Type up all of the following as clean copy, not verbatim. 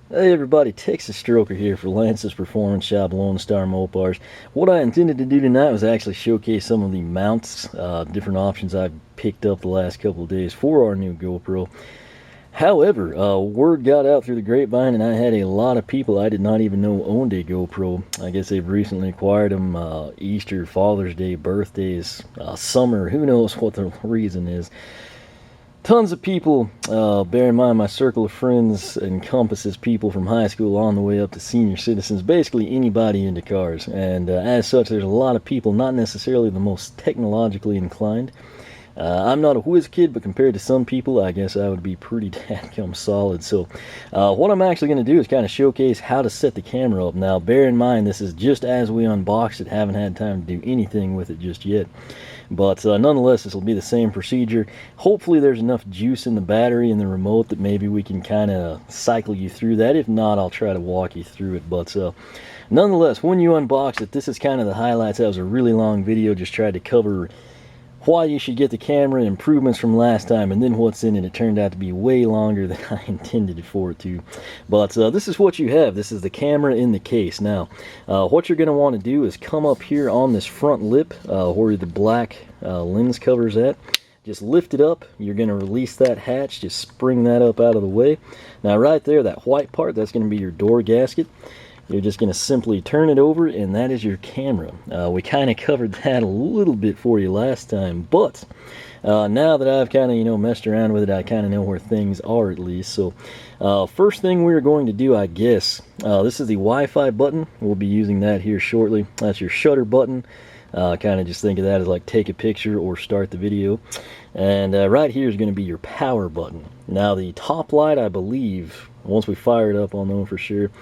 Hey everybody, Texas Stroker here for Lance's Performance Shop Lone Star Mopars. What I intended to do tonight was actually showcase some of the mounts, different options I've picked up the last couple of days for our new GoPro. However, word got out through the grapevine and I had a lot of people I did not even know owned a GoPro. I guess they've recently acquired them, Easter, Father's Day, birthdays, summer, who knows what the reason is. Tons of people, bear in mind my circle of friends encompasses people from high school on the way up to senior citizens, basically anybody into cars. And as such, there's a lot of people not necessarily the most technologically inclined. I'm not a whiz kid, but compared to some people, I guess I would be pretty dadgum solid. So what I'm actually going to do is kind of showcase how to set the camera up. Now, bear in mind, this is just as we unboxed it. Haven't had time to do anything with it just yet. But nonetheless, this will be the same procedure. Hopefully there's enough juice in the battery and the remote that maybe we can kind of cycle you through that. If not, I'll try to walk you through it. But nonetheless, when you unbox it, this is kind of the highlights. That was a really long video, just tried to cover why you should get the camera, improvements from last time, and then what's in it. It turned out to be way longer than I intended for it to. But this is what you have. This is the camera in the case. Now, what you're going to want to do is come up here on this front lip where the black lens cover's at. Just lift it up. You're going to release that hatch. Just spring that up out of the way. Now, right there, that white part, that's going to be your door gasket. You're just going to simply turn it over, and that is your camera. We kind of covered that a little bit for you last time, but now that I've kind of, messed around with it, I kind of know where things are at least. So first thing we're going to do, I guess, this is the Wi-Fi button. We'll be using that here shortly. That's your shutter button. Kind of just think of that as like take a picture or start the video. And right here is going to be your power button. Now the top light, I believe, once we fire it up, I'll know for sure.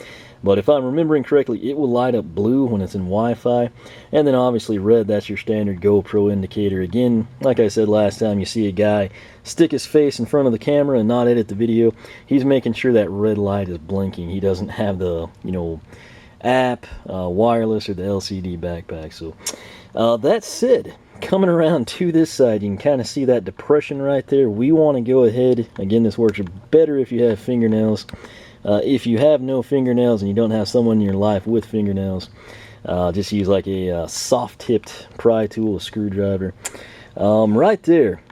But if I'm remembering correctly, it will light up blue when it's in Wi-Fi. And then obviously red, that's your standard GoPro indicator. Again, like I said last time, you see a guy stick his face in front of the camera and not edit the video. He's making sure that red light is blinking. He doesn't have the, app, wireless, or the LCD backpack. So that said, coming around to this side, you can kind of see that depression right there. We want to go ahead, again, this works better if you have fingernails. If you have no fingernails and you don't have someone in your life with fingernails, just use like a soft-tipped pry tool, a screwdriver. Right there,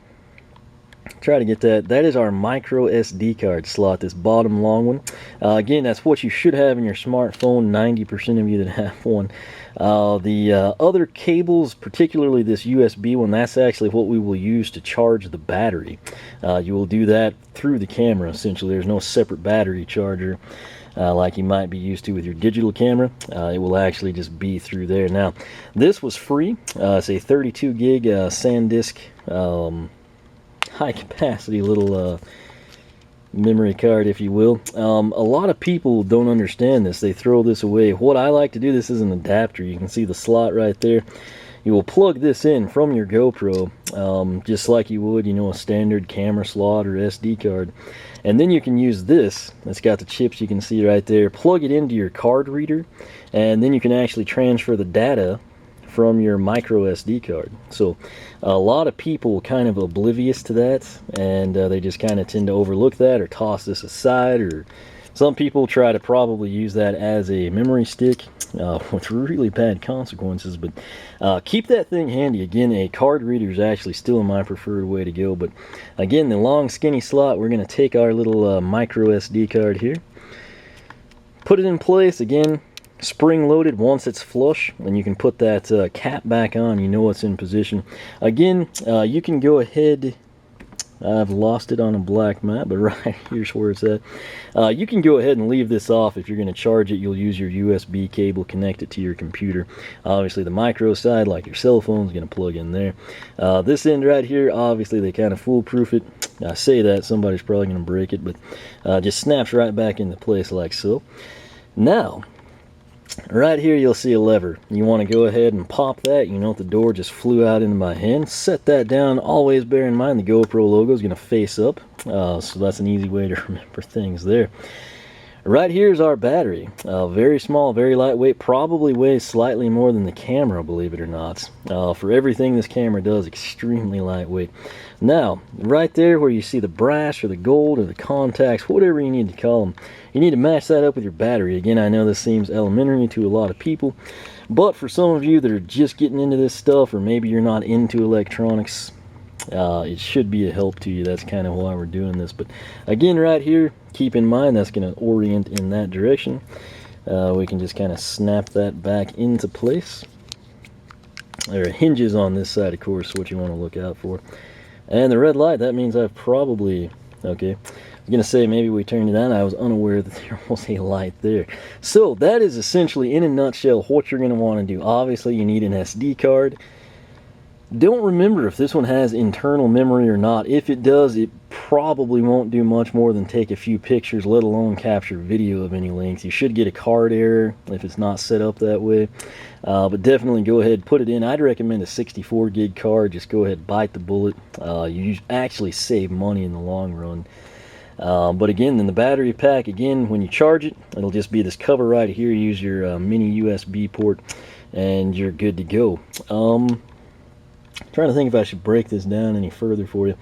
try to get that. That is our micro SD card slot, this bottom long one. Again, that's what you should have in your smartphone, 90% of you that have one. The other cables, particularly this USB one, that's actually what we will use to charge the battery. You will do that through the camera, essentially. There's no separate battery charger like you might be used to with your digital camera. It will actually just be through there. Now, this was free. It's a 32 gig SanDisk high capacity little memory card, if you will. A lot of people don't understand this. They throw this away. What I like to do, this is an adapter. You can see the slot right there. You will plug this in from your GoPro, just like you would, a standard camera slot or SD card. And then you can use this. It's got the chips you can see right there. Plug it into your card reader, and then you can actually transfer the data from your micro SD card. So a lot of people kind of oblivious to that, and they just kind of tend to overlook that or toss this aside, or some people try to probably use that as a memory stick with really bad consequences. But keep that thing handy. Again, a card reader is actually still my preferred way to go. But again, the long skinny slot, we're going to take our little micro SD card here, put it in place. Again, spring loaded once it's flush, and you can put that cap back on. You know it's in position. Again, you can go ahead, I've lost it on a black map, but right here's where it's at. You can go ahead and leave this off. If you're going to charge it, you'll use your USB cable, connect it to your computer. Obviously the micro side, like your cell phone, is going to plug in there. This end right here, obviously they kind of foolproof it. I say that, somebody's probably going to break it, but just snaps right back into place like so. Now, right here you'll see a lever. You want to go ahead and pop that. The door just flew out into my hand. Set that down. Always bear in mind the GoPro logo is going to face up, so that's an easy way to remember things there. Right here is our battery. Very small, very lightweight, probably weighs slightly more than the camera, believe it or not. For everything this camera does, extremely lightweight. Now, right there where you see the brass or the gold or the contacts, whatever you need to call them, you need to match that up with your battery. Again, I know this seems elementary to a lot of people, but for some of you that are just getting into this stuff, or maybe you're not into electronics, it should be a help to you. That's kind of why we're doing this. But again, right here, keep in mind that's going to orient in that direction. We can just kind of snap that back into place. There are hinges on this side, of course, what you want to look out for. And the red light, that means I've probably, okay, I was going to say maybe we turned it on. I was unaware that there was a light there. So that is essentially, in a nutshell, what you're going to want to do. Obviously, you need an SD card. Don't remember if this one has internal memory or not. If it does, it probably won't do much more than take a few pictures, let alone capture video of any length. You should get a card error if it's not set up that way. But definitely go ahead, put it in. I'd recommend a 64 gig card. Just go ahead, bite the bullet. You actually save money in the long run. But again, then the battery pack, again, when you charge it, it'll just be this cover right here. Use your mini USB port and you're good to go. Trying to think if I should break this down any further for you.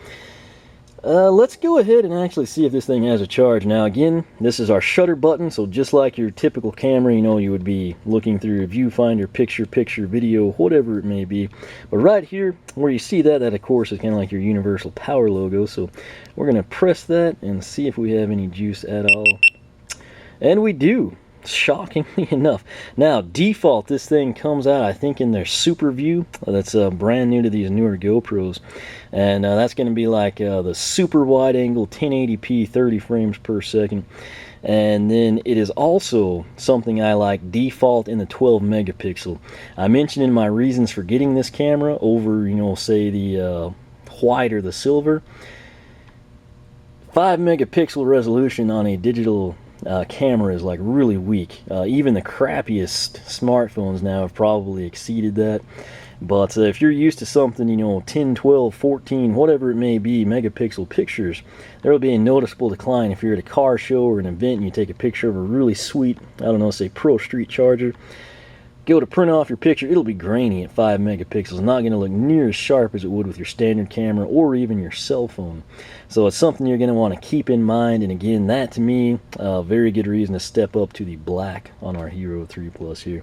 Let's go ahead and actually see if this thing has a charge. Now again, this is our shutter button, so just like your typical camera, you know, you would be looking through your viewfinder, picture, video, whatever it may be. But right here, where you see that of course is kind of like your universal power logo. So we're going to press that and see if we have any juice at all. And we do. Shockingly enough. Now, default, this thing comes out, I think, in their Super View. That's brand new to these newer GoPros. And that's going to be like the super wide angle 1080p 30 frames per second. And then it is also something I like, default in the 12 megapixel. I mentioned in my reasons for getting this camera over, you know, say the white or the silver. 5 megapixel resolution on a digital camera is like really weak. Even the crappiest smartphones now have probably exceeded that. But if you're used to something, you know, 10, 12, 14, whatever it may be, megapixel pictures, there will be a noticeable decline. If you're at a car show or an event and you take a picture of a really sweet, I don't know, say Pro Street Charger, go to print off your picture, it'll be grainy at 5 megapixels. Not going to look near as sharp as it would with your standard camera or even your cell phone. So it's something you're going to want to keep in mind. And again, that to me, very good reason to step up to the black on our Hero 3 Plus here.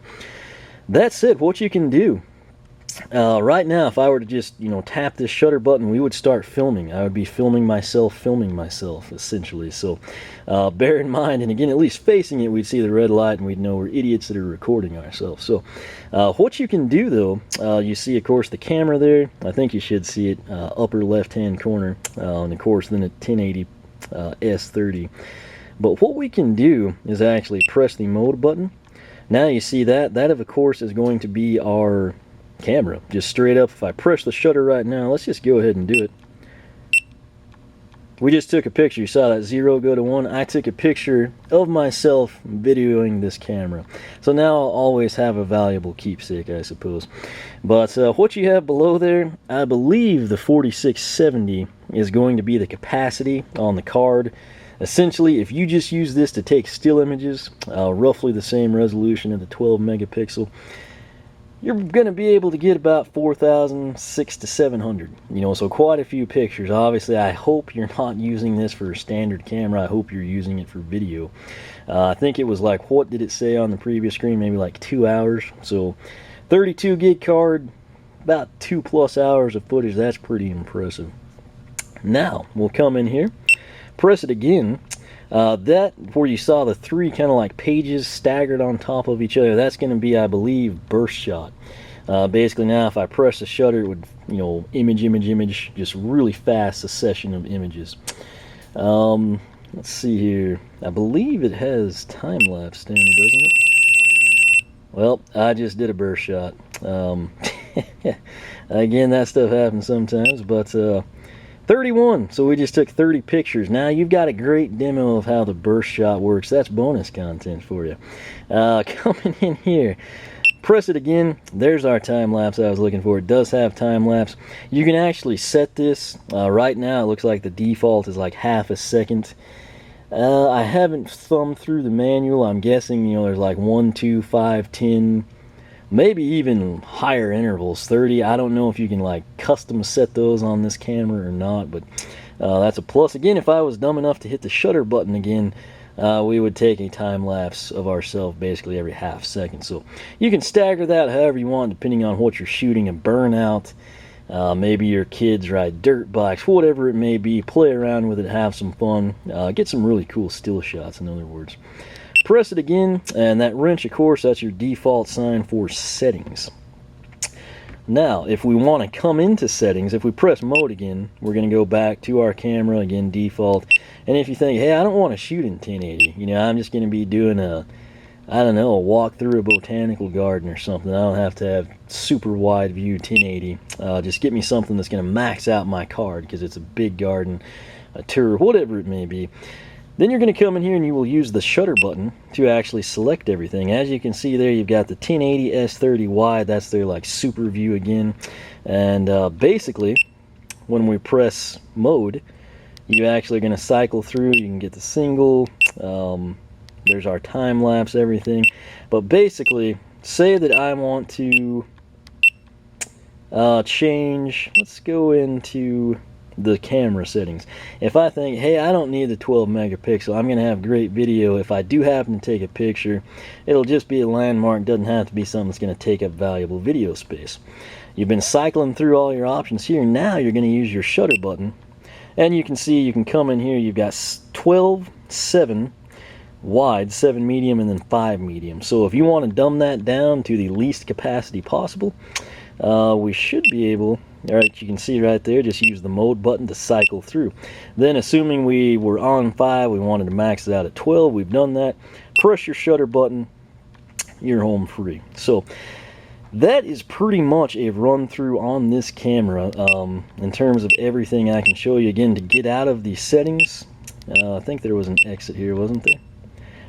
That said, what you can do, right now, if I were to just, you know, tap this shutter button, we would start filming. I would be filming myself, essentially. So bear in mind, and again, at least facing it, we'd see the red light and we'd know we're idiots that are recording ourselves. So what you can do, though, you see, of course, the camera there. I think you should see it upper left-hand corner, and of course, then a 1080 S30. But what we can do is actually press the mode button. Now you see that. That, of course, is going to be our camera. Just straight up, if I press the shutter right now, let's just go ahead and do it. We just took a picture. You saw that 0 go to 1. I took a picture of myself videoing this camera. So now I'll always have a valuable keepsake, I suppose. But what you have below there, I believe the 4670 is going to be the capacity on the card. Essentially, if you just use this to take still images, roughly the same resolution of the 12 megapixel, you're going to be able to get about 4,600 to 700, you know, so quite a few pictures. Obviously, I hope you're not using this for a standard camera. I hope you're using it for video. I think it was like, what did it say on the previous screen? Maybe like 2 hours. So 32 gig card, about 2+ hours of footage. That's pretty impressive. Now, we'll come in here, press it again. That, where you saw the 3 kind of like pages staggered on top of each other, that's going to be, I believe, burst shot. Basically now if I press the shutter, it would, you know, image, just really fast succession of images. Let's see here. I believe it has time-lapse standard, doesn't it? Well, I just did a burst shot. Again, that stuff happens sometimes, but 31, so we just took 30 pictures. Now you've got a great demo of how the burst shot works. That's bonus content for you. Coming in here, press it again. There's our time lapse I was looking for. It does have time lapse. You can actually set this. Right now it looks like the default is like half a second. I haven't thumbed through the manual. I'm guessing, you know, there's like 1, 2, 5, 10, maybe even higher intervals, 30. I don't know if you can like custom set those on this camera or not, but that's a plus. Again, if I was dumb enough to hit the shutter button again, we would take a time lapse of ourselves basically every half second. So you can stagger that however you want, depending on what you're shooting. A burnout, maybe your kids ride dirt bikes, whatever it may be. Play around with it, have some fun, get some really cool still shots, in other words. Press it again, and that wrench, of course, that's your default sign for settings. Now, if we want to come into settings, if we press mode again, we're going to go back to our camera, again, default. And if you think, hey, I don't want to shoot in 1080, you know, I'm just going to be doing a walk through a botanical garden or something. I don't have to have super wide view 1080. Just get me something that's going to max out my card because it's a big garden, a tour, whatever it may be. Then you're going to come in here and you will use the shutter button to actually select everything. As you can see there, you've got the 1080 S30 wide. That's their like super view again. And basically, when we press mode, you actually are going to cycle through. You can get the single. There's our time lapse, everything. But basically, say that I want to change. Let's go into the camera settings. If I think, hey, I don't need the 12 megapixel, I'm going to have great video. If I do happen to take a picture, it'll just be a landmark. Doesn't have to be something that's going to take up valuable video space. You've been cycling through all your options here. Now you're going to use your shutter button, and you can see you can come in here. You've got 12, 7 wide, 7 medium, and then 5 medium. So if you want to dumb that down to the least capacity possible, we should be able, alright, you can see right there, just use the mode button to cycle through. Then assuming we were on 5, we wanted to max it out at 12, we've done that. Press your shutter button, you're home free. So that is pretty much a run through on this camera in terms of everything I can show you. Again, to get out of the settings, I think there was an exit here, wasn't there?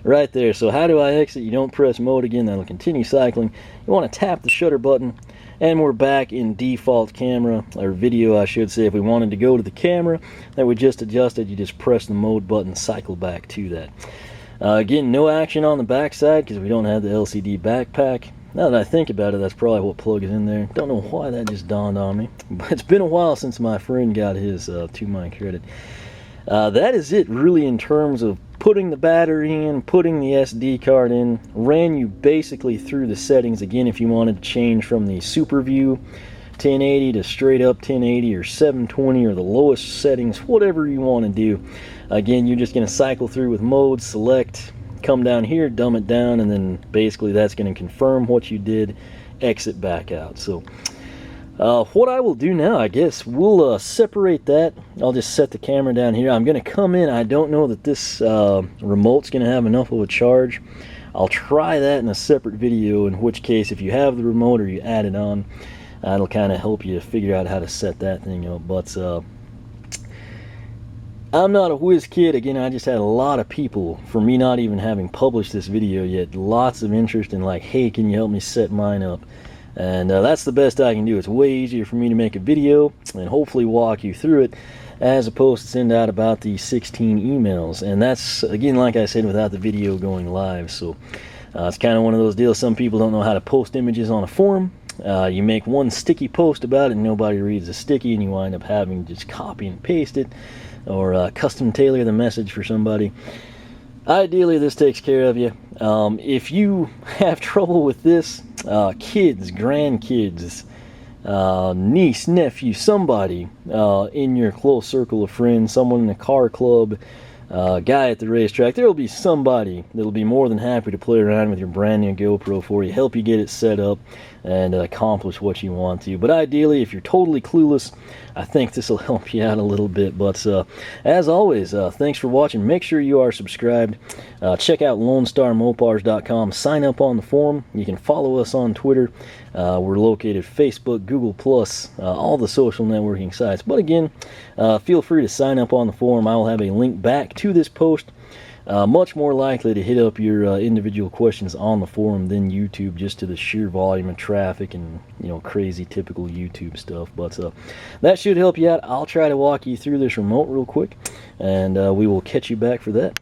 Right there. So how do I exit? You don't press mode again, that'll continue cycling. You want to tap the shutter button, and we're back in default camera, or video I should say. If we wanted to go to the camera that we just adjusted, you just press the mode button, cycle back to that. Again, no action on the back side because we don't have the LCD backpack. Now that I think about it, that's probably what plug is in there. Don't know why that just dawned on me, but it's been a while since my friend got his, to my credit. That is it really in terms of putting the battery in, putting the SD card in. Ran you basically through the settings again. If you wanted to change from the super view 1080 to straight up 1080 or 720 or the lowest settings, whatever you want to do. Again, you're just going to cycle through with modes, select, come down here, dumb it down, and then basically that's going to confirm what you did, exit back out. So what I will do now, I guess, we'll separate that. I'll just set the camera down here. I'm going to come in. I don't know that this remote's going to have enough of a charge. I'll try that in a separate video, in which case if you have the remote or you add it on, it'll kind of help you figure out how to set that thing up. But I'm not a whiz kid. Again, I just had a lot of people, for me not even having published this video yet, lots of interest in like, hey, can you help me set mine up? And that's the best I can do. It's way easier for me to make a video and hopefully walk you through it, as opposed to send out about the 16 emails. And that's, again, like I said, without the video going live. So it's kind of one of those deals. Some people don't know how to post images on a forum. You make one sticky post about it and nobody reads the sticky, and you wind up having to just copy and paste it or custom tailor the message for somebody. Ideally, this takes care of you. If you have trouble with this, kids, grandkids, niece, nephew, somebody in your close circle of friends, someone in a car club, guy at the racetrack, there will be somebody that will be more than happy to play around with your brand new GoPro for you, help you get it set up, and accomplish what you want to. But ideally, if you're totally clueless, I think this will help you out a little bit. But as always, thanks for watching. Make sure you are subscribed. Check out LoneStarMopars.com. Sign up on the forum. You can follow us on Twitter. We're located Facebook, Google+, all the social networking sites. But again, feel free to sign up on the forum. I will have a link back to this post. Much more likely to hit up your individual questions on the forum than YouTube, just to the sheer volume of traffic and, you know, crazy typical YouTube stuff. But that should help you out. I'll try to walk you through this remote real quick, and we will catch you back for that.